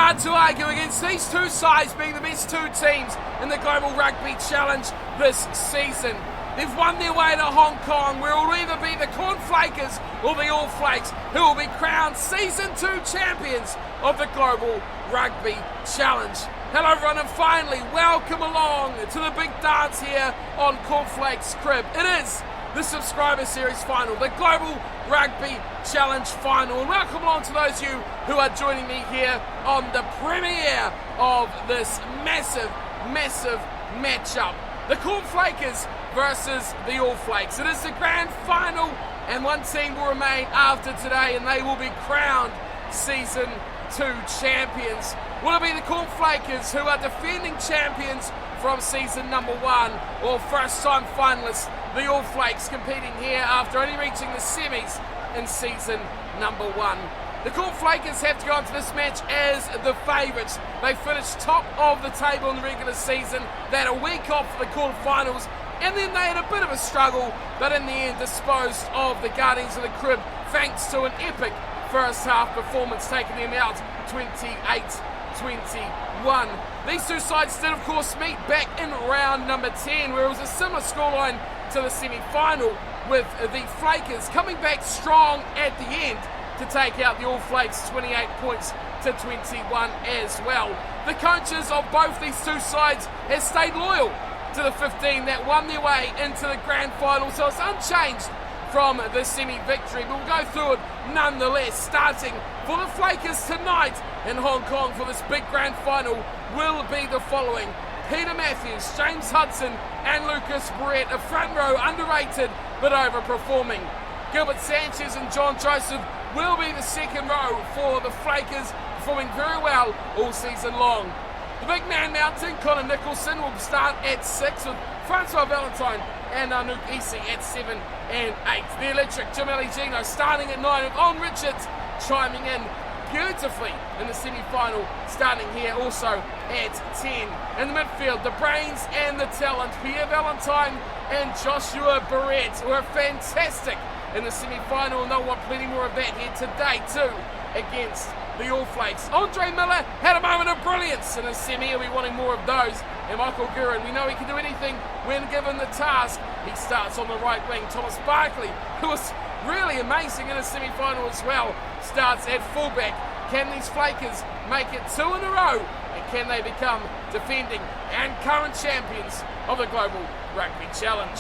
hard to argue against these two sides being the best two teams in the Global Rugby Challenge this season. They've won their way to Hong Kong, where it will either be the Cornflakers or the All Flakes who will be crowned Season 2 champions of the Global Rugby Challenge. Hello everyone, and finally, welcome along to the big dance here on Cornflakes Crib. It is the Subscriber Series Final, the Global Rugby Challenge Final. And welcome along to those of you who are joining me here on the premiere of this massive matchup. The Cornflakers versus the All Flakes. It is the grand final, and one team will remain after today, and they will be crowned Season 2 champions. Will it be the Cornflakers, who are defending champions from Season number 1, or first-time finalists, the All Flakes, competing here after only reaching the semis in Season number 1? The Cornflakers have to go into this match as the favourites. They finished top of the table in the regular season. They had a week off for the quarterfinals, and then they had a bit of a struggle, but in the end disposed of the Guardians of the Crib thanks to an epic first half performance, taking them out 28-21. These two sides did of course meet back in round number 10, where it was a similar scoreline to the semi-final, with the Flakers coming back strong at the end to take out the All Flakes 28 points to 21 as well. The coaches of both these two sides have stayed loyal to the 15 that won their way into the grand final, so it's unchanged from the semi-victory, but we'll go through it nonetheless. Starting for the Flakers tonight in Hong Kong for this big grand final will be the following: Peter Matthews, James Hudson and Lucas Barrett, a front row underrated but overperforming. Gilbert Sanchez and John Joseph will be the second row for the Flakers, performing very well all season long. The big man mountain, Connor Nicholson, will start at 6, with Francois Valentine and Anouk Isi at 7 and 8. The electric Jim Gino starting at 9, with On Richards chiming in beautifully in the semi-final, starting here also at 10. In the midfield, the brains and the talent, Pierre Valentine and Joshua Barrett, were fantastic in the semi-final, and they'll want plenty more of that here today too against the All Flakes. Andre Miller had a moment of brilliance in his semi, he'll be wanting more of those. And Michael Guerin, we know he can do anything when given the task. He starts on the right wing. Thomas Barkley, who was really amazing in his semi-final as well, starts at fullback. Can these Flakers make it 2 in a row? And can they become defending and current champions of the Global Rugby Challenge?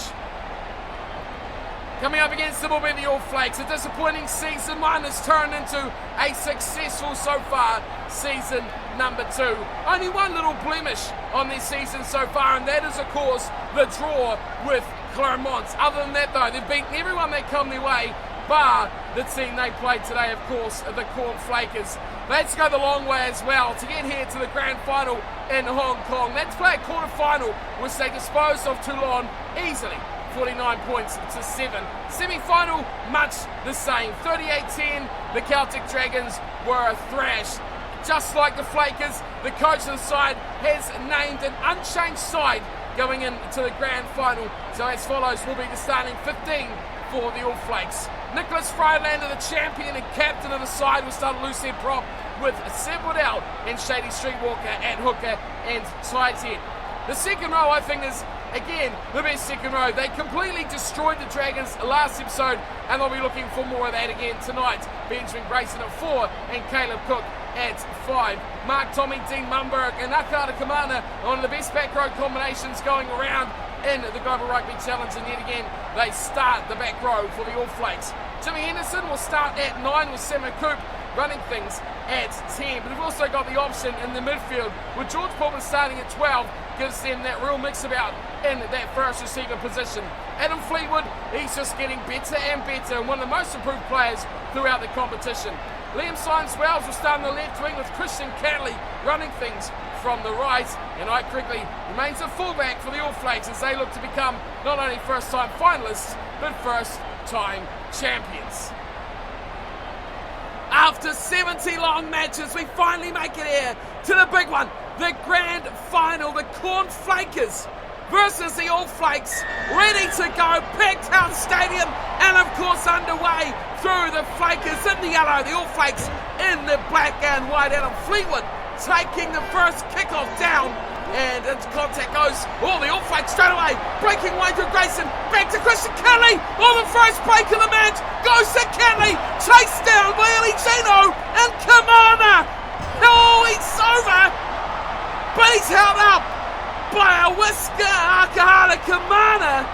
Coming up against them will be the All Flakes. A disappointing season 1 has turned into a successful so far season number 2. Only one little blemish on their season so far, and that is of course the draw with Claremont. Other than that though, they've beaten everyone that come their way, bar the team they played today, of course, the Cornflakers. Let's go the long way as well to get here to the grand final in Hong Kong. Let's play a quarter final, which they disposed of Toulon easily, 49 points to 7. Semi-final, much the same. 38-10, the Celtic Dragons were thrashed. Just like the Flakers, the coach of the side has named an unchanged side going into the grand final. So as follows will be the starting 15 for the All Flakes. Nicholas Frylander, the champion and captain of the side, will start a loose head prop with Seb Waddell and Shady Streetwalker at hooker and tight head. The second row, I think, is again the best second row. They completely destroyed the Dragons last episode, and they'll be looking for more of that again tonight. Benjamin Grayson at 4 and Caleb Cook at 5. Mark Tommy, Dean Mumberg and Akata Kamana, one of the best back row combinations going around in the Global Rugby Challenge, and yet again they start the back row for the All Flakes. Jimmy Henderson will start at 9 with Sam McCoop running things at 10, but we've also got the option in the midfield with George Pullman starting at 12, gives them that real mix about in that first receiver position. Adam Fleetwood, he's just getting better and better, and one of the most improved players throughout the competition. Liam Symes-Wells will start on the left wing with Christian Catley running things from the right, and Ike Quigley remains a fullback for the All Flakes as they look to become not only first-time finalists but first-time champions. After 70 long matches, we finally make it here to the big one, the grand final, the Cornflakers versus the All Flakes, ready to go, packed house stadium, and of course underway through the Flakers in the yellow, the All Flakes in the black and white. Adam Fleetwood taking the first kickoff down. And into contact goes, the All Flags straight away, breaking way through Grayson, back to Christian Kelly, the first break of the match, goes to Kelly, chased down by Eli Gino, and Kamana, he's over, but he's held up by a whisker, Akahana Kamana,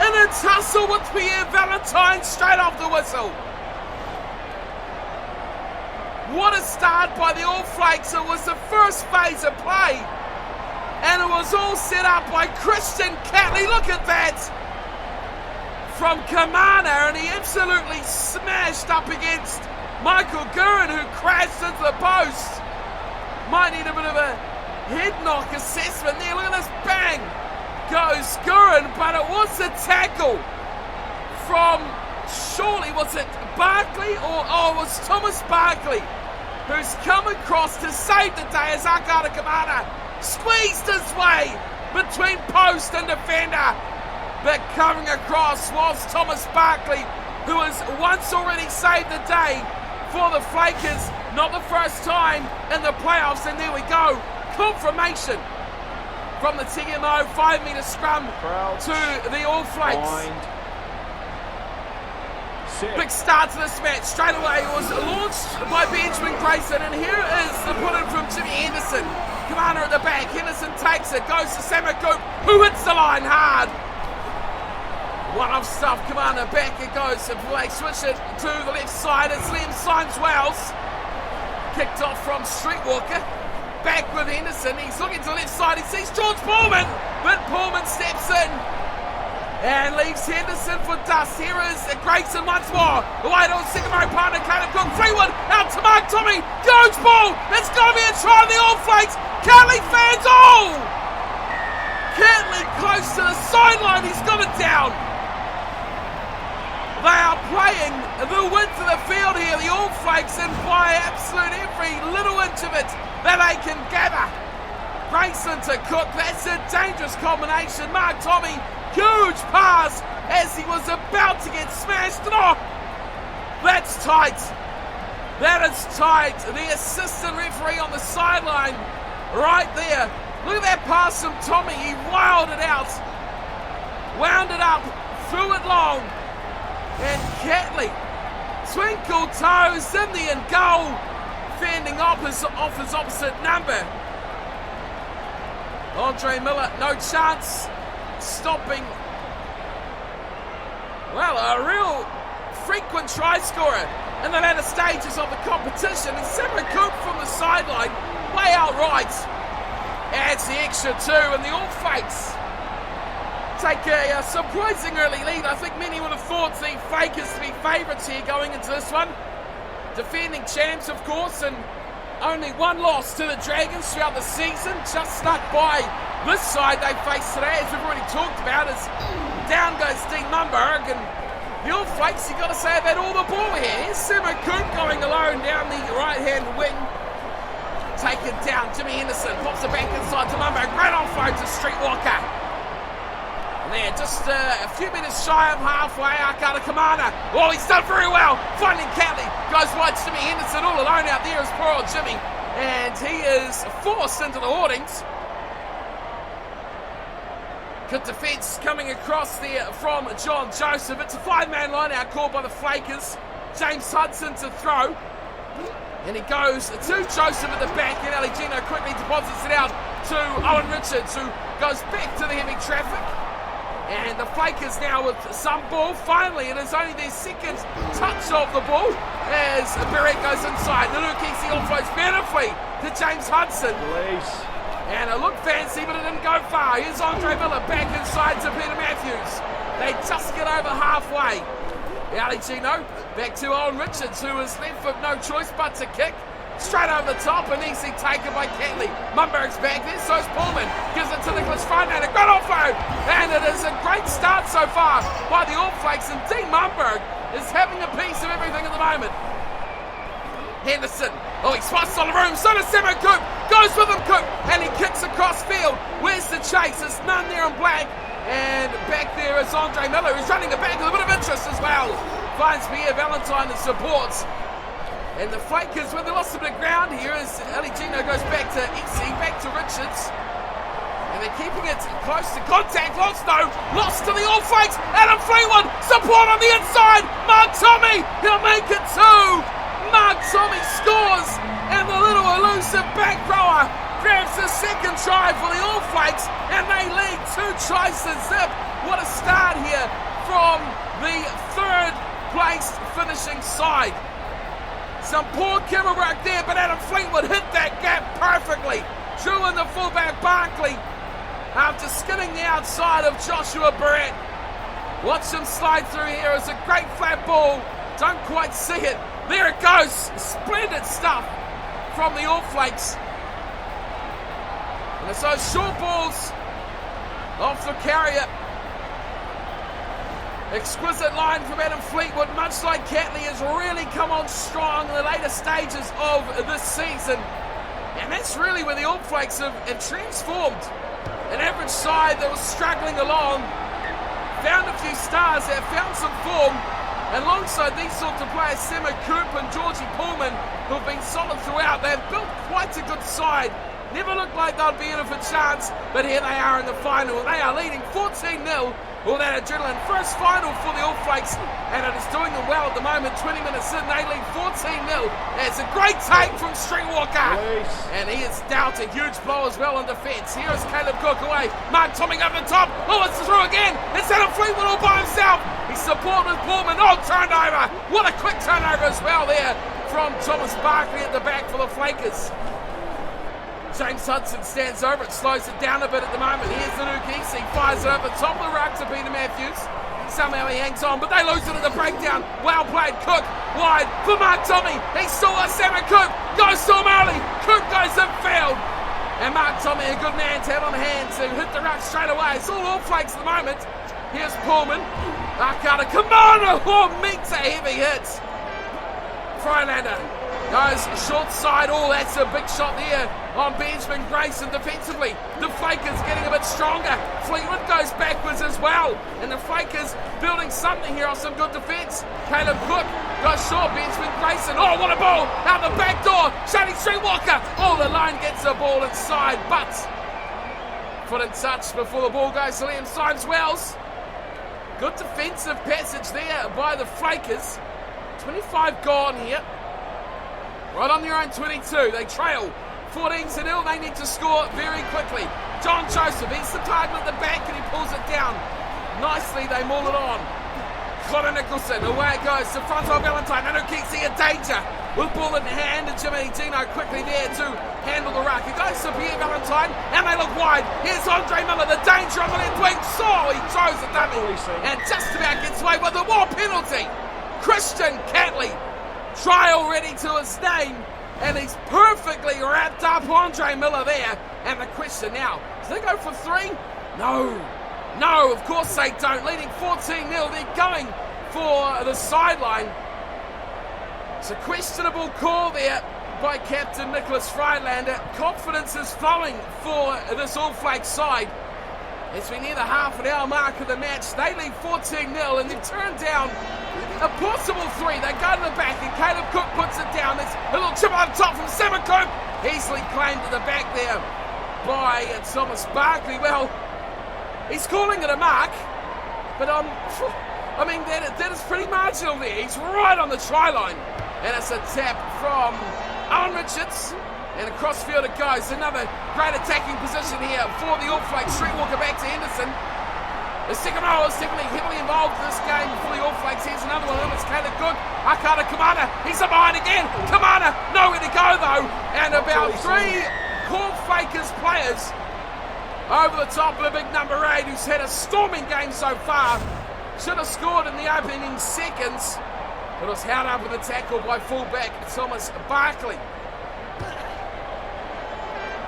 in a tussle with Pierre Valentine straight off the whistle. What a start by the All Flags. It was the first phase of play. And it was all set up by Christian Catley. Look at that. From Kamana, and he absolutely smashed up against Michael Gurin, who crashed into the post. Might need a bit of a head knock assessment there. Look at this. Bang goes Gurin, but it was a tackle from, surely, was it Barkley? It was Thomas Barkley, who's come across to save the day as Akahana Kamana squeezed his way between post and defender, but coming across was Thomas Barkley, who has once already saved the day for the Flakers, not the first time in the playoffs. And there we go, confirmation from the TMO, 5 metre scrum to the All Flags. Big start to this match. Straight away it was launched by Benjamin Grayson, and here is the put-in from Jimmy Henderson. Commander at the back, Henderson takes it, goes to Sam McCoop, who hits the line hard. One-off stuff, Commander back it goes. They switch it to the left side. It's Liam Symes-Wells. Kicked off from Streetwalker. Back with Henderson. He's looking to the left side. He sees George Pullman, but Pullman steps in and leaves Henderson for dust. Here is Grayson once more. Away to his second row partner, Caleb Cook. Freewood out to Mark Tommy. Goes ball. It's going to be a try on the All Flags. Catley fans all. Catley close to the sideline. He's got it down. They are playing the width of the field here, the All Flags, and by absolute every little inch of it that they can gather. Grayson to Cook. That's a dangerous combination. Mark Tommy, huge pass as he was about to get smashed. That's tight. That is tight. The assistant referee on the sideline right there. Look at that pass from Tommy. He wound it out. Wound it up. Threw it long. And Catley, twinkle toes in the end goal. Fending off his opposite number. Andre Miller, no chance. Stopping, well, a real frequent try scorer in the latter stages of the competition. And Sam McCoop from the sideline, way out right, adds the extra two, and the All Flags take a surprising early lead. I think many would have thought the Fakers to be favourites here going into this one. Defending champs, of course, and only one loss to the Dragons throughout the season, just stuck by this side they face today, as we've already talked about, as down goes Dean Mumberg, and the All Flags, you've got to say, have had all the ball here. Here's Sam McCoop going alone down the right-hand wing. Taken down, Jimmy Henderson pops it back inside to Mumberg, great offload to Streetwalker. And there, just a few minutes shy of halfway, Akahana Kamana. He's done very well, finding Catley, goes wide to Jimmy Henderson, all alone out there is poor old Jimmy, and he is forced into the hoardings. Good defence coming across there from John Joseph. It's a 5-man line out called by the Flakers. James Hudson to throw. And he goes to Joseph at the back, and Aligino quickly deposits it out to Owen Richards, who goes back to the heavy traffic. And the Flakers now with some ball. Finally, it is only their second touch of the ball as Barrett goes inside. Nalukisi offloads beautifully to James Hudson. Release. And it looked fancy, but it didn't go far. Here's Andre Miller back inside to Peter Matthews. They just get over halfway. Aligino back to Owen Richards, who is left with no choice but to kick. Straight over the top, and easy taken by Catley. Mumberg's back there, so's Pullman. Gives it to Nicholas Frontman, a great offload. And it is a great start so far by the All Flags, and Dean Mumberg is having a piece of everything at the moment. Henderson, he spots on the room, so does Sam Coop, goes with him Coop, and he kicks across field. Where's the chase? There's none there in black, and back there is Andre Miller, who's running the back with a bit of interest as well. Finds Pierre Valentine and supports, And the Flakers, when they lost a bit of ground here, as Gino goes back to Issy, back to Richards. And they're keeping it close to contact. Lost to the All Flakes. Adam Fleetwood, support on the inside. Mark Tommy, he'll make it two. Mark Tommy scores, and the little elusive back rower grabs the second try for the All Flakes, and they lead 2 tries to zip. What a start here from the third placed finishing side. Some poor camera work there, but Adam Fleetwood hit that gap perfectly. Drew in the fullback Barkley after skinning the outside of Joshua Barrett. Watch him slide through here. It's a great flat ball. Don't quite see it. There it goes. Splendid stuff from the All Flakes. And it's those short balls off the carrier. Exquisite line from Adam Fleetwood, much like Catley has really come on strong in the later stages of this season. And that's really where the All Flakes have transformed. An average side that was struggling along, found a few stars, they have found some form. And alongside these sorts of players, Sema Coop and Georgie Pullman, who have been solid throughout, they have built quite a good side. Never looked like they'd be in it for chance, but here they are in the final. They are leading 14-0. All that adrenaline. First final for the All Flakes, and it is doing them well at the moment. 20 minutes in, they lead 14-0. It's a great take from Streetwalker. And he has dealt a huge blow as well in defence. Here is Caleb Cook away. Mark Tommy over the top. Oh, it's through again. It's Adam Fleetwood all by himself. He's supported Pullman. Oh, turnover. What a quick turnover as well there from Thomas Barkley at the back for the Flakers. James Hudson stands over it, slows it down a bit at the moment. Here's the Nukisi, fires it over the top of the ruck to Peter Matthews. Somehow he hangs on, but they lose it at the breakdown. Well played, Cook, wide for Mark Tommy. He saw us, Sam Cook goes to O'Malley. Cook goes infield. And Mark Tommy, a good man to have on hand to hit the ruck straight away. It's all Flakes at the moment. Here's Pullman. Akata, come on! Oh, meets a heavy hit. Freilander goes short side. Oh, that's a big shot there on Benjamin Grayson defensively. The Flakers getting a bit stronger. Fleetwood goes backwards as well. And the Flakers building something here on some good defence. Caleb Cook goes short. Benjamin Grayson. Oh, what a ball! Out the back door. Shady Streetwalker. Oh, the line gets the ball inside, but foot in touch before the ball goes to Liam Symes-Wells. Good defensive passage there by the Flakers. 25 gone here. Right on their own 22. They trail 14-0. They need to score very quickly. John Joseph, he's the target at the back and he pulls it down. Nicely, they maul it on. Connor Nicholson, away it goes to Francois Valentine. Nanukisi in danger. With ball in hand, and Jimmy Gino quickly there to handle the ruck. It goes to Pierre Valentine, and they look wide. Here's Andre Miller, the danger on the left wing. So he throws it dummy, and just about gets away with a more penalty. Christian Catley, try already to his name, and he's perfectly wrapped up Andre Miller there. And the question now, do they go for 3? No, of course they don't. Leading 14-0, they're going for the sideline. It's a questionable call there by Captain Nicholas Freilander. Confidence is flowing for this All Flakes side. As we near the half an hour mark of the match, they lead 14-0 and they've turned down a possible 3. They go to the back and Caleb Cook puts it down. There's a little chip on top from Sam Coop. Easily claimed to the back there by Thomas Barkley. Well, he's calling it a mark, but I mean, that is pretty marginal there. He's right on the try line. And it's a tap from Owen Richards. And across field it goes. Another great attacking position here for the All Flakes. Streetwalker back to Henderson. The second row is definitely heavily involved in this game for the All Flakes. Here's another one. It's Caleb Cook. Akata Kamana. He's up behind again. Kamana. Nowhere to go though. And about 3 core Flakers players over the top of the big number 8, who's had a storming game so far. Should have scored in the opening seconds, but was held up with a tackle by fullback Thomas Barkley.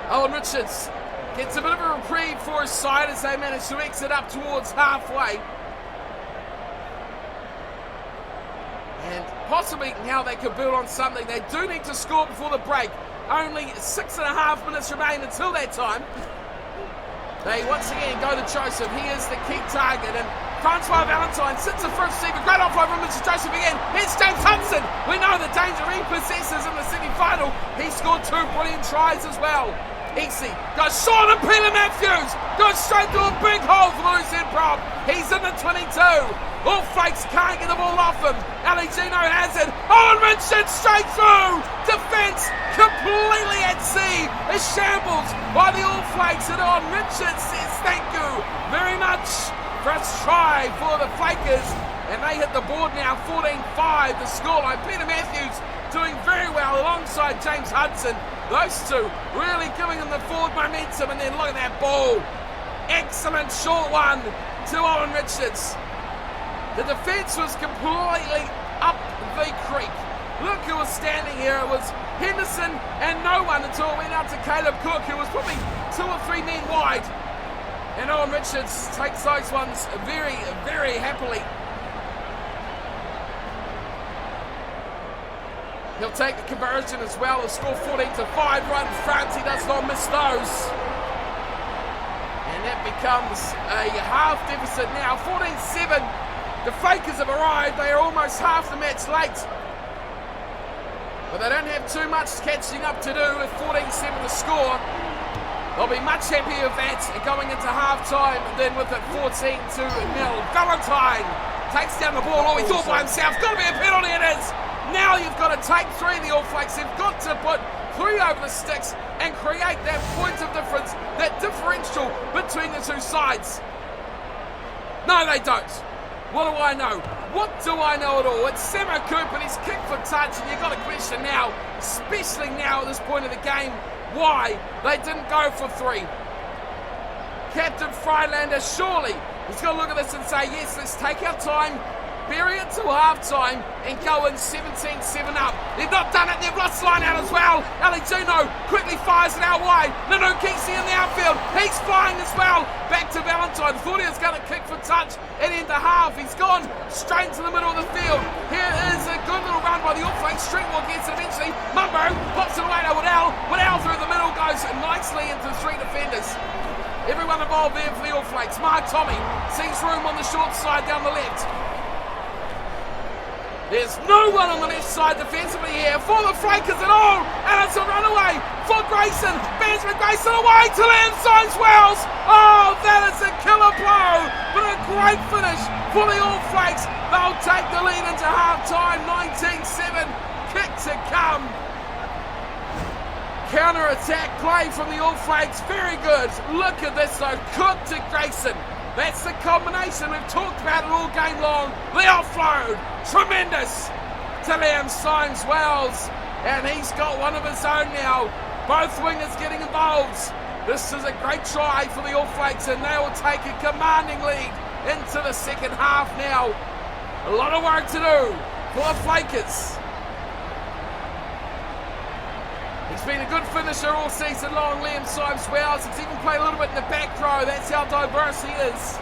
Owen Richards gets a bit of a reprieve for his side as they manage to exit up towards halfway. And possibly now they could build on something. They do need to score before the break. Only 6.5 minutes remain until that time. They once again go to Joseph. He is the key target, and Francois Valentine sits the first receiver. Great offload from Mr. Joseph again. Here's James Hudson. We know the danger he possesses in the semi-final. He scored 2 brilliant tries as well. Easy goes short and Peter Matthews goes straight to a big hole for the loose end prop. He's in the 22. All Flakes can't get the ball off him. Ali Gino has it. Owen Richards straight through. Defence completely at sea. A shambles by the All Flakes. And Owen Richards says thank you very much for a try for the Flakers. And they hit the board now, 14-5 the scoreline. Peter Matthews doing very well alongside James Hudson. Those two really giving them the forward momentum, and then look at that ball. Excellent short one to Owen Richards. The defence was completely up the creek. Look who was standing here. It was Henderson and no one until it went out to Caleb Cook, who was probably 2 or 3 men wide. And Owen Richards takes those ones very, very happily. He'll take the conversion as well. He'll score 14-5 right in front. He does not miss those. And that becomes a half deficit now. 14-7. The Fakers have arrived. They are almost half the match late. But they don't have too much catching up to do with 14-7 to score. They'll be much happier with that going into half-time than with it 14-0. Valentine takes down the ball. Oh, he thought by himself. Got to be a penalty, it is. Now you've got to take 3 of the All Flakes. You've got to put 3 over the sticks and create that point of difference, that differential between the two sides. No, they don't. What do I know? What do I know at all? It's Samo Coop and he's kicked for touch, and you've got to question now, especially now at this point of the game, why they didn't go for 3. Captain Freilander, surely he's got to look at this and say, yes, let's take our time, bury it till half-time and go in 17-7 up. They've not done it. They've lost line out as well. Ali Gino quickly fires it out wide. Nanu Kisi in the outfield. He's flying as well. Back to Valentine. Thought he was going to kick for touch at end of half. He's gone straight to the middle of the field. Here is a good little run by the All Flakes. Streetwall gets it eventually. Mumbo pops it away to Waddell. Waddell through the middle goes nicely into 3 defenders. Everyone involved there for the All Flakes. Mark Tommy sees room on the short side down the left. There's no one on the left side defensively here for the Flakers at all, and it's a runaway for Grayson. Benjamin Grayson away to Landside Wells. Oh, that is a killer blow, but a great finish for the All Flakes. They'll take the lead into half-time, 19-7. Kick to come. Counter-attack play from the All Flakes, very good. Look at this though, Cook to Grayson. That's the combination we've talked about it all game long. The offload, tremendous to Liam Symes-Wells. And he's got one of his own now. Both wingers getting involved. This is a great try for the All Flakes, and they will take a commanding lead into the second half now. A lot of work to do for the Flakers. He's been a good finisher all season long, Liam Symes-Wells. He's even played a little bit in the back row. That's how diverse he is.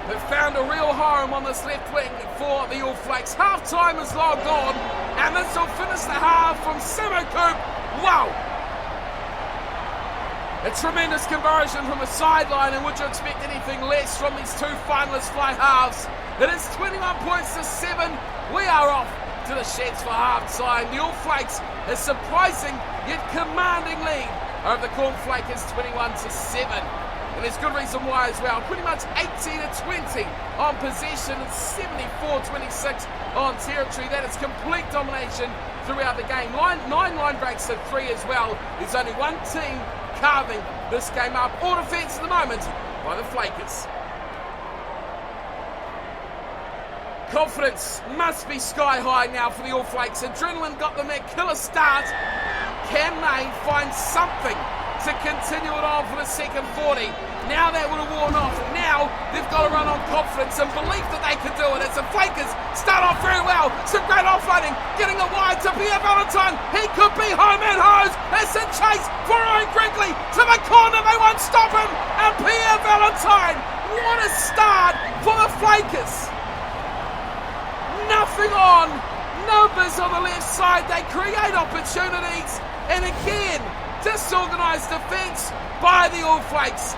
But found a real home on this left wing for the All Flakes. Half-time is long gone, and this will finish the half from Samo Coop. Wow! A tremendous conversion from the sideline, and would you expect anything less from these 2 finalist fly halves? It is 21 points to 7. We are off to the sheds for half-time. The All Flakes a surprising yet commanding lead over the Cornflakers, 21-7. And there's good reason why as well. Pretty much 80-20 on possession and 74-26 on territory. That is complete domination throughout the game. 9 line breaks to 3 as well. There's only one team carving this game up. All defence at the moment by the Flakers. Confidence must be sky high now for the All Flakes. Adrenaline got them that killer start. Can they find something to continue it on for the second 40? Now that would have worn off. Now they've got to run on confidence and belief that they can do it. As the Flakers start off very well. Some great offloading. Getting it wide to Pierre Valentine. He could be home and hose. It's a chase for Ryan Gregley to the corner. They won't stop him. And Pierre Valentine. What a start for the Flakers. Nothing on, numbers on the left side. They create opportunities, and again, disorganised defence by the All Flakes.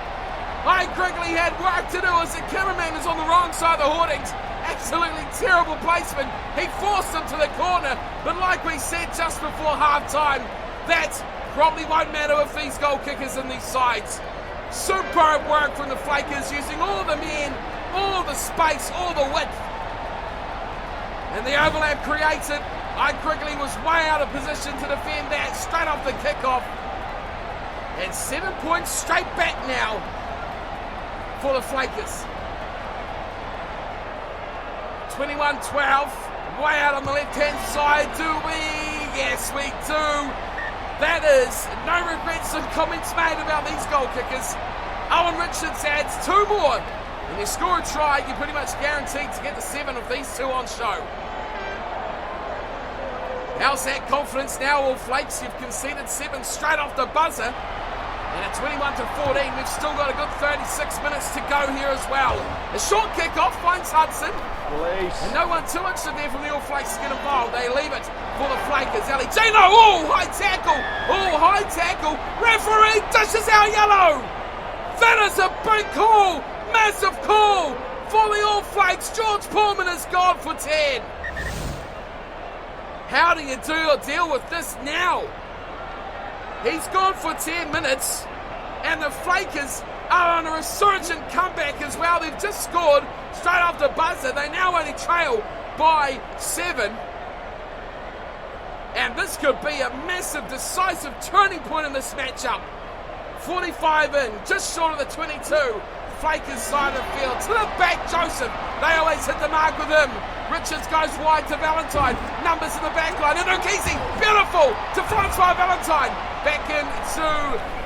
Quigley had work to do as the cameraman is on the wrong side of the hoardings. Absolutely terrible placement. He forced him to the corner, but like we said just before half-time, that probably won't matter with these goal kickers in these sides. Superb work from the Flakers, using all the men, all the space, all the width. And the overlap created. Quigley was way out of position to defend that straight off the kickoff. And 7 points straight back now for the Flakers. 21-12, way out on the left-hand side. Do we? Yes, we do. That is no regrets and comments made about these goal kickers. Owen Richards adds 2 more. When you score a try, you're pretty much guaranteed to get the 7 of these 2 on show. How's that confidence now, All Flakes? You've conceded 7 straight off the buzzer. And at 21-14, we've still got a good 36 minutes to go here as well. A short kick-off finds Hudson. Release. And no one too interested there from the All Flakes to get involved. They leave it for the Flakers. Ali Gino, oh, high tackle. Oh, high tackle. Referee dishes out yellow. That is a big call. Massive call for the All Flakes. George Pullman has gone for 10. How do you deal with this now? He's gone for 10 minutes, and the Flakers are on a resurgent comeback as well. They've just scored straight off the buzzer. They now only trail by 7. And this could be a massive, decisive turning point in this matchup. 45 in, just short of the 22. Flakers side of the field. To the back, Joseph. They always hit the mark with him. Richards goes wide to Valentine. Numbers in the back line. And Okisi, beautiful, to Francois Valentine. Back in to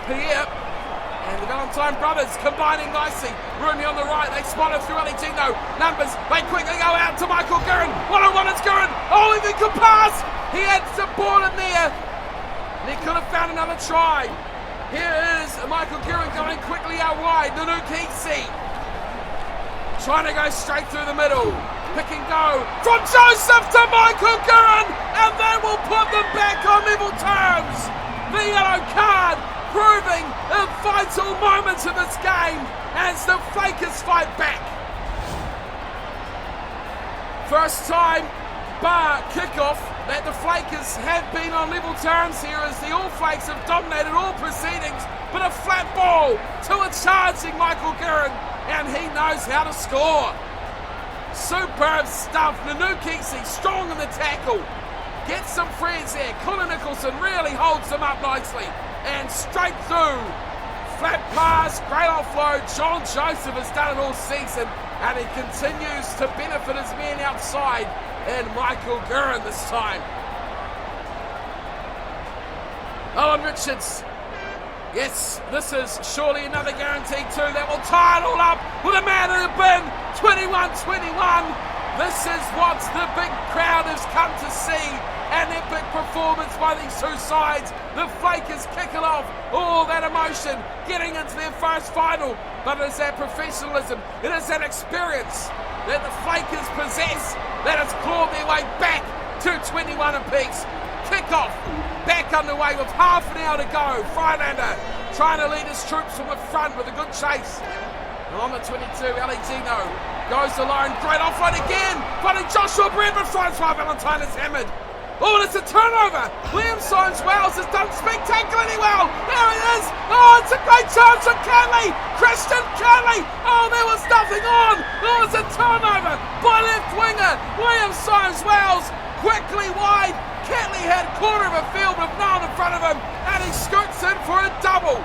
Pierre. And the Valentine brothers combining nicely. Rooney on the right. They spot it through Aligino. Numbers, they quickly go out to Michael Guerin. 1-on-1 is Guerin. Oh, if he could pass. He had support in there. And he could have found another try. Here is Michael Guerin going quickly out wide. Nanukisi trying to go straight through the middle. Pick and go from Joseph to Michael Guerin, and that will put them back on level terms. The yellow card proving the vital moments of this game as the Flakers fight back. First time bar kickoff that the Flakers have been on level terms here as the All Flakes have dominated all proceedings, but a flat ball to a charging Michael Guerin, and he knows how to score. Superb stuff. Nanukisi strong in the tackle. Gets some friends there. Connor Nicholson really holds them up nicely. And straight through. Flat pass, great offload. John Joseph has done it all season, and he continues to benefit his men outside. And Michael Guerin this time. Owen Richards. Yes, this is surely another guaranteed 2 that will tie it all up with a man in the bin. 21-21. This is what the big crowd has come to see. An epic performance by these 2 sides. The Flakers kicking off all that emotion, getting into their first final. But it is that professionalism, it is that experience that the Flakers possess that has clawed their way back to 21 apiece. Kick-off back underway with half an hour to go. Freilander trying to lead his troops from the front with a good chase. And on the 22, Aligino goes alone. Great offload again. Finding Joshua Brent, but Francois Valentine is hammered. Oh, and it's a turnover. Liam Symes-Wells has done spectacularly well. There it is. Oh, it's a great chance for Cantley. Christian Cantley. Oh, there was nothing on. Oh, it's a turnover by left winger. Liam Symes-Wells quickly wide. Cantley had a quarter of a field with no one in front of him, and he scoots in for a double.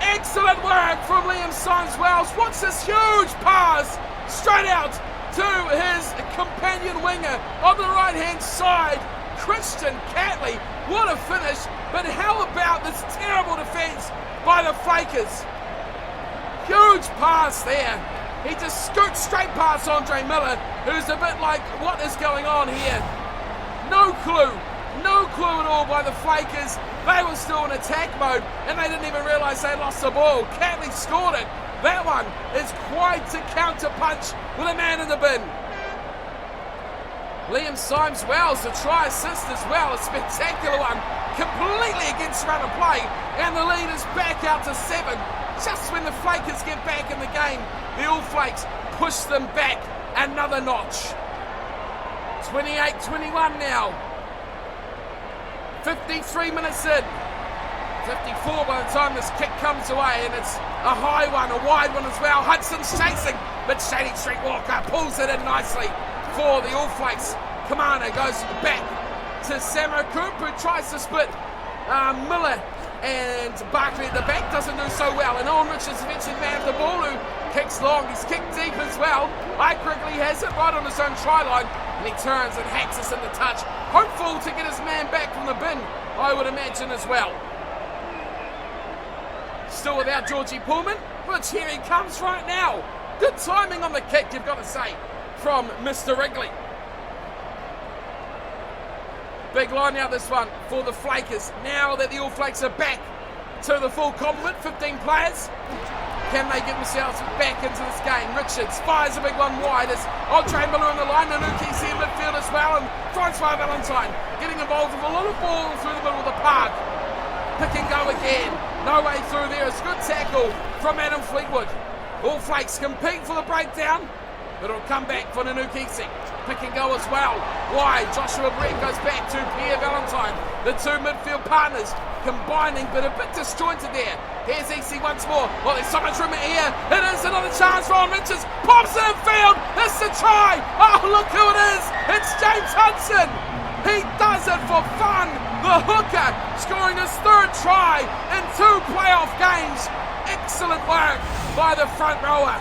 Excellent work from Liam Symes-Wells. What's this huge pass straight out to his companion winger on the right-hand side, Christian Cantley. What a finish, but how about this terrible defence by the Flakers? Huge pass there. He just scoots straight past Andre Miller, who's a bit like, what is going on here? No clue at all by the Flakers. They were still in attack mode, and they didn't even realise they lost the ball. Cantley scored it. That one is quite a counter-punch with a man in the bin. Liam Symes-Wells, a try assist as well, a spectacular one, completely against run of play, and the lead is back out to 7. just when the Flakers get back in the game, the All Flakes push them back another notch. 28-21 now. 53 minutes in. 54 by the time this kick comes away, and it's a high one, a wide one as well. Hudson's chasing, but Shady Street Walker pulls it in nicely for the All Flakes. Kamana goes back to Samo Coop, who tries to split Miller, and Barkley at the back doesn't do so well. And Owen Richards eventually man of the ball, who kicks long. He's kicked deep as well. Ike Wrigley has it right on his own try line, and he turns and hacks us in the touch. Hopeful to get his man back from the bin, I would imagine as well. Still without Georgie Pullman, which here he comes right now. Good timing on the kick, you've got to say, from Mr. Wrigley. Big line out this one for the Flakers. Now that the All Flakes are back to the full complement, 15 players. Can they get themselves back into this game? Richards fires a big one wide as Andre Miller in the line. Nanuki's in midfield as well, and Francois Valentine getting involved with a lot of ball through the middle of the park. Pick and go again. No way through there. It's a good tackle from Adam Fleetwood. All Flakes compete for the breakdown, but it'll come back for Nanukisi. Pick and go as well. Wide, Joshua Brett goes back to Pierre Valentine. The two midfield partners combining, but a bit disjointed there. Here's EC once more. Well, there's so much room here. It is another chance for Owen Richards. Pops it in field. It's a try. Oh, look who it is. It's James Hudson. He does it for fun. The hooker scoring his third try in 2 playoff games. Excellent work by the front rower.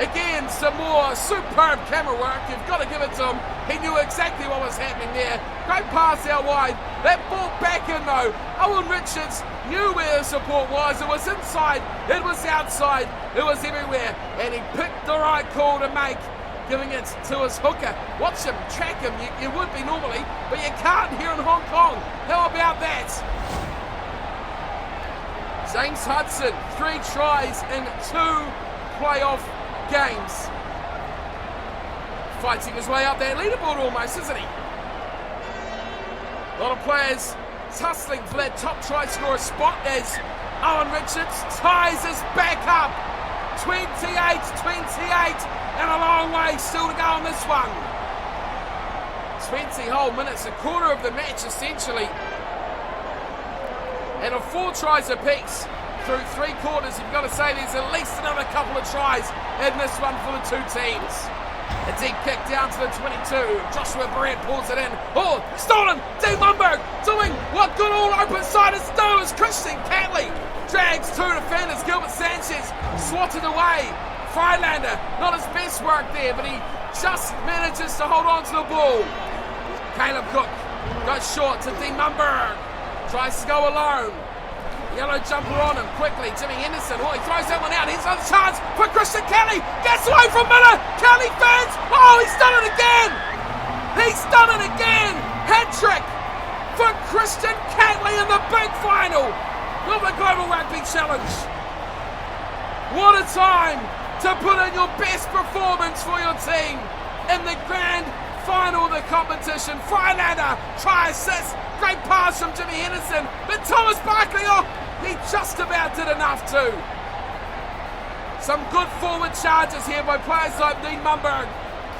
Again, some more superb camera work. You've got to give it to him. He knew exactly what was happening there. Great pass out wide. That ball back in though. Owen Richards knew where the support was. It was inside. It was outside. It was everywhere. And he picked the right call to make, giving it to his hooker. Watch him, track him. You would be normally, but you can't here in Hong Kong. How about that? James Hudson, 3 tries in 2 playoff games. Fighting his way up that leaderboard almost, isn't he? A lot of players tussling for that top try scorer spot as Owen Richards ties us back up. 28-28 and a long way still to go on this one. 20 whole minutes, a quarter of the match essentially. And 4 tries apiece through 3 quarters. You've got to say there's at least another couple of tries in this one for the 2 teams. A deep kick down to the 22. Joshua Barrett pulls it in. Oh, stolen! Dean Lundberg doing what good all open siders do as Christian Catley drags 2 defenders. Gilbert Sanchez swatted away. Freilander, not his best work there, but he just manages to hold on to the ball. Caleb Cook goes short to Dean Lundberg. Tries to go alone. Yellow jumper on him quickly. Jimmy Henderson. Oh, he throws that one out. Here's another chance for Christian Kelly. Gets away from Miller. Kelly fans. Oh, he's done it again. He's done it again. Hat trick for Christian Catley in the big final of the Global Rugby Challenge. What a time to put in your best performance for your team in the grand final of the competition. Freilander try assist. Great pass from Jimmy Henderson, but Thomas Barkley, oh, he just about did enough too. Some good forward charges here by players like Dean Mumberg.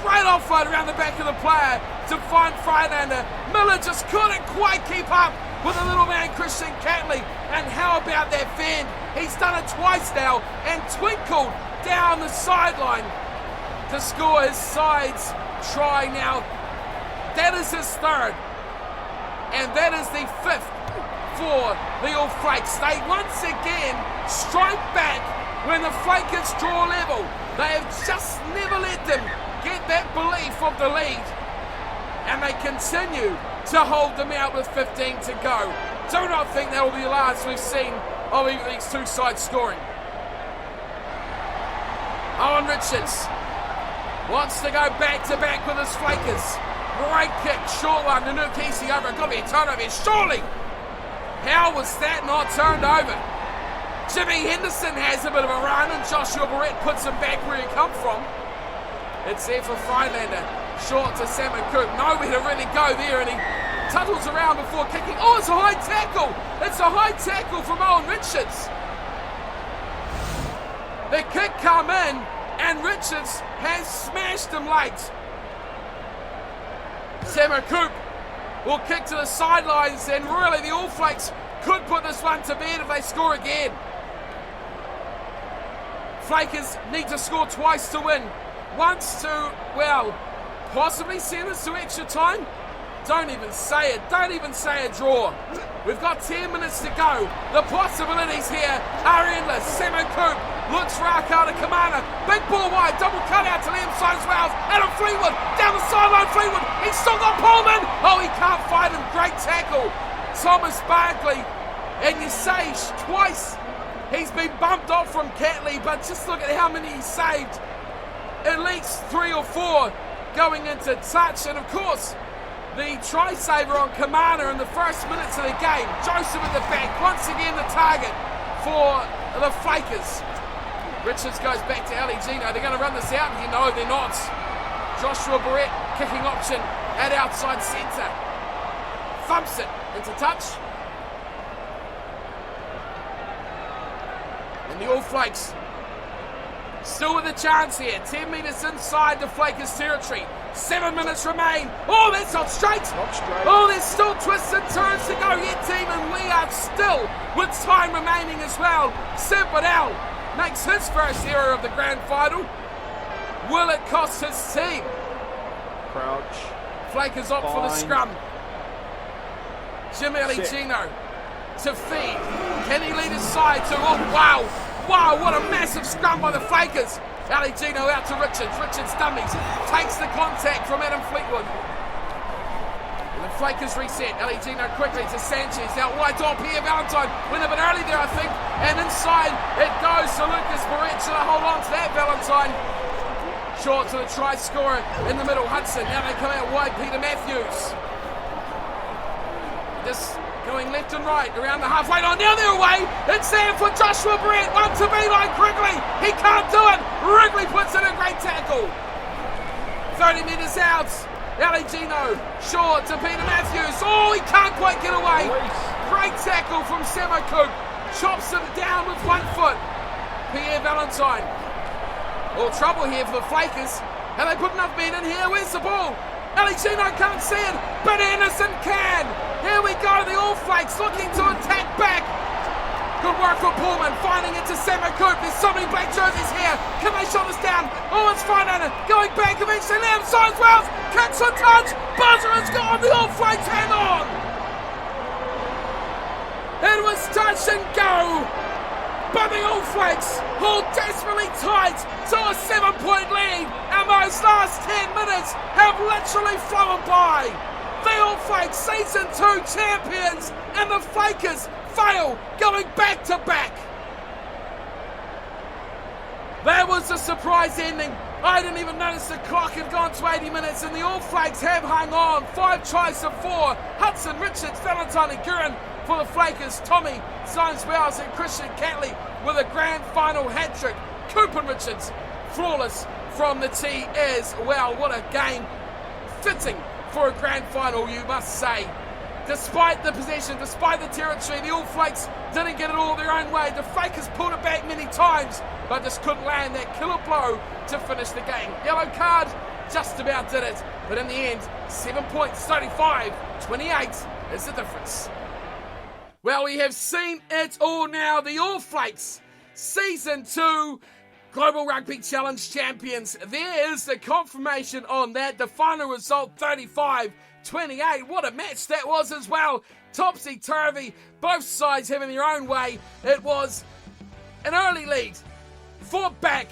Great offload around the back of the player to find Freilander. Miller just couldn't quite keep up with the little man Christian Catley. And how about that fend? He's done it twice now and twinkled down the sideline to score his side's try now. That is his 3rd. And that is the 5th for the All Flakes. They once again strike back when the Flakers draw level. They have just never let them get that belief of the lead. And they continue to hold them out with 15 to go. Do not think that will be the last we've seen of these 2 sides scoring. Owen Richards wants to go back to back with his Flakers. Great kick, short one, Nanukisi over. Got to be a turnover here, surely. How was that not turned over? Jimmy Henderson has a bit of a run and Joshua Barrett puts him back where he come from. It's there for Freilander. Short to Salmon Coop. Nowhere to really go there, and he tuttles around before kicking. Oh, it's a high tackle. It's a high tackle from Owen Richards. The kick come in, and Richards has smashed him late. Samo Coop will kick to the sidelines, and really the All Blacks could put this one to bed if they score again. Flakers need to score twice to win. Once to, well, possibly send us to extra time. Don't even say it. Don't even say a draw. We've got 10 minutes to go. The possibilities here are endless. Samo Coop looks for Akata Kamana. Big ball wide. Double cut out to Liam Simes-Wells. Adam Fleetwood down the sideline. Fleetwood. He's still got Pullman. Oh, he can't fight him. Great tackle. Thomas Barkley. And you say twice he's been bumped off from Catley, but just look at how many he saved. At least 3 or 4 going into touch. And of course, the try saver on Kamana in the first minutes of the game. Joseph at the back, once again the target for the Flakers. Richards goes back to Ali Gino. They're going to run this out. You know they're not. Joshua Barrett kicking option at outside centre. Thumps it into touch. And the All Flakes still with a chance here. 10 metres inside the Flakers territory. 7 minutes remain. Oh, that's not straight. Oh, there's still twists and turns to go yet, team, and we are still with time remaining as well. Sempedal makes his first error of the grand final. Will it cost his team? Crouch. Flakers opt for the scrum. Jim Aligino to feed. Can he lead his side to? Oh, wow. Wow, what a massive scrum by the Flakers. Aligino out to Richards. Richards dummies. Takes the contact from Adam Fleetwood. And the Flakers reset. Aligino quickly to Sanchez. Out wide to Pierre Valentine. Went a bit early there, I think. And inside it goes to Lucas Barrett. Should I hold on to that, Valentine? Short to the try scorer in the middle, Hudson. Now they come out wide, Peter Matthews. Just going left and right around the halfway line. Now they're away. It's there for Joshua Barrett. One to beeline quickly. He can't do it. Wrigley puts in a great tackle. 30 metres out. Aligino short to Peter Matthews. Oh, he can't quite get away. Great tackle from Samo Coop. Chops him down with 1 foot. Pierre Valentine. All trouble here for the Flakers. Have they put enough men in here? Where's the ball? Aligino can't see it, but Anderson can. Here we go, the All Flakes looking to attack back. Good work for Pullman, finding it to Samo Coop. There's so many black jerseys here. Can they shut us down? Oh, it's fine, Anna. Going back eventually. Liam Simes-Wells kicks a touch. Buzzer is gone. The All Flakes hang on. It was touch and go. But the All Flakes hold desperately tight to a 7-point lead, and those last 10 minutes have literally flown by. The All Flakes Season 2 champions, and the Flakers fail, going back to back. That was a surprise ending. I didn't even notice the clock had gone to 80 minutes, and the All Flakes have hung on. 5 tries to 4. Hudson, Richards, Valentine and Guerin for the Flakers. Tommy, Simes-Wells and Christian Catley with a grand final hat-trick. Coop and Richards, flawless from the tee as well. What a game. Fitting for a grand final, you must say. Despite the possession, despite the territory, the All Flakes didn't get it all their own way. The Flakers pulled it back many times, but just couldn't land that killer blow to finish the game. Yellow card just about did it, but in the end, 7 points, 35-28 is the difference. Well, we have seen it all now. The All Flakes, Season 2 Global Rugby Challenge champions. There is the confirmation on that. The final result, 35-28. What a match that was as well. Topsy-turvy, both sides having their own way. It was an early lead, fought back,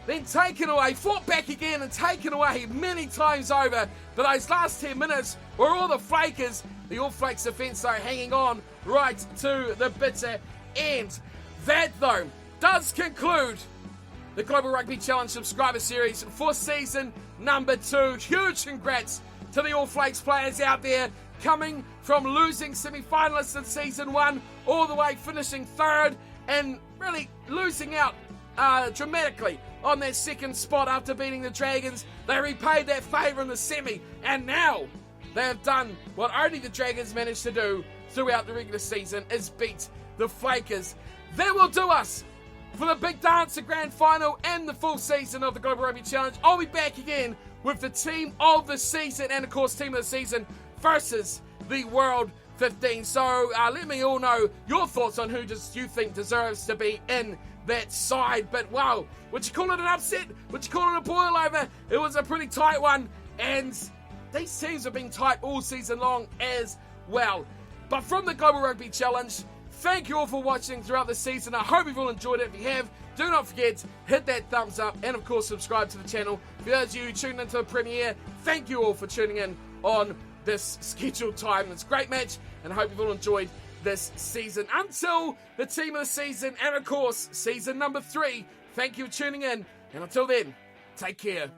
then taken away, fought back again and taken away many times over. But those last 10 minutes were all the Flakers. The All Flakes defence, though, hanging on right to the bitter end. That, though, does conclude the Global Rugby Challenge subscriber series for season number 2. Huge congrats to the All Flakes players out there, coming from losing semi-finalists in season 1 all the way finishing 3rd and really losing out dramatically on their 2nd spot after beating the Dragons. They repaid that favour in the semi, and now they have done what only the Dragons managed to do throughout the regular season, is beat the Flakers. That will do us for the big dance, the grand final, and the full season of the Global Rugby Challenge. I'll be back again with the team of the season and, of course, team of the season versus the World 15. So let me all know your thoughts on who you think deserves to be in that side. But wow, would you call it an upset? Would you call it a boil over? It was a pretty tight one, and these teams have been tight all season long as well. But from the Global Rugby Challenge, thank you all for watching throughout the season. I hope you've all enjoyed it. If you have, do not forget, hit that thumbs up and of course subscribe to the channel. For those of you who tuned into the premiere, thank you all for tuning in on this scheduled time. It's a great match, and I hope you've all enjoyed this season. Until the team of the season, and of course, season number 3, thank you for tuning in, and until then, take care.